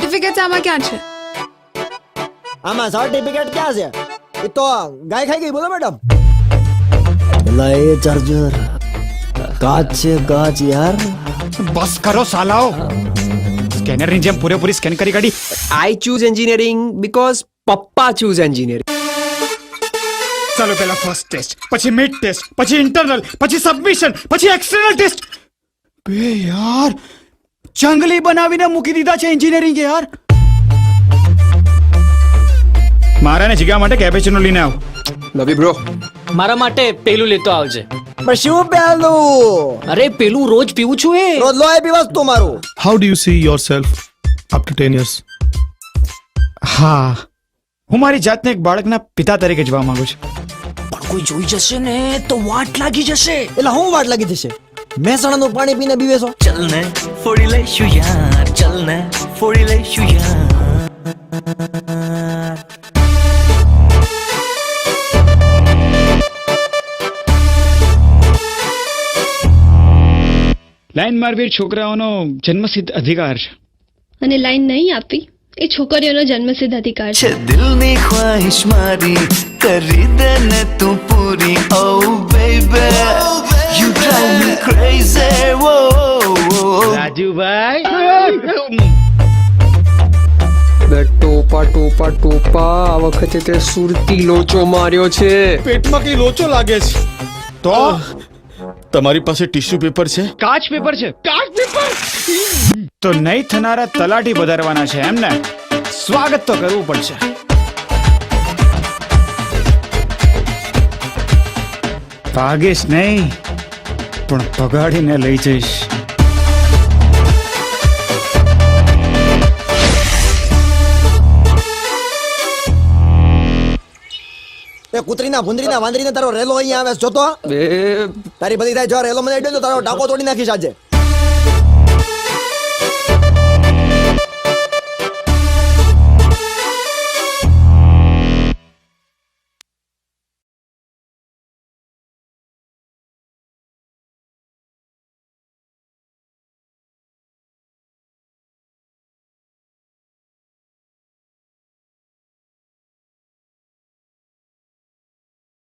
Certificate આમાં ક્યાં છે? આમાં સર્ટિફિકેટ ક્યાં છે? એ તો ગાય ખાઈ ગઈ. બોલો મેડમ. લા એ ચાર્જર કાચ છે, કાચ યાર. બસ કરો સાલાઓ. સ્કેનરની જેમ પૂરેપૂરી સ્કેન કરી કાઢી. I choose engineering because પપ્પા choose engineering. ચાલો પહેલા ફર્સ્ટ ટેસ્ટ, પછી મિડ ટેસ્ટ, પછી ઇન્ટરનલ, પછી સબમિશન, પછી એક્સટર્નલ ટેસ્ટ. બે યાર જંગલી બનાવીને મૂકી દીધા છે એન્જિનિયરિંગ યાર. મારા ને જીગા માટે કેપેચિનો લઈને આવ. નવી બ્રો. મારા માટે પેલું લેતો આવજે. પણ શું પેલું? અરે પેલું રોજ પીવું છું એ. રોજ લોહી પીવાસ તું મારું. How do you see yourself after 10 years? હા, હું મારી જાતને એક બાળકના પિતા તરીકે જોવા માંગુ છું. પણ કોઈ જોઈ જશે ને તો વાટ લાગી જશે. એટલે હું વાટ લાગી જશે? મહેસાણાનું પાણી પીને બીવે છો? चल ने फोड़ी लईशु यार, चल ने फोड़ी लईशु यार. લાઈન મારવીર છોકરાઓનો જન્મસિદ્ધ અધિકાર છે. અને લાઈન નહીં આપવી એ છોકરીઓનો જન્મસિદ્ધ અધિકાર છે. छे दिल नी ख्वाहिश मारी करी दे ने तू पूरी oh baby you drive me crazy whoa Rajubhai ટોપા ટોપા ટોપા આ વખતે તે સુરતી લોચો માર્યો છે. પેટમાં કઈ લોચો લાગે છે તો તમારી પાસે ટિશ્યુ પેપર છે? કાચ પેપર છે. કાચ પેપર તો નહીં થનારા તલાટી વધારવાના છે એમને. સ્વાગત તો કરવું પડશે. ભાગીશ નહીં પણ પગાડીને લઈ જઈશ. એ કૂતરીના ભૂંદરીના વાંદરીને તારો રેલો અહીંયા આવે છે. જોતો બે તારી બધી થાય. જો રેલો મને અડ્યો તો તારો ટાંકો તોડી નાખીશ આજે.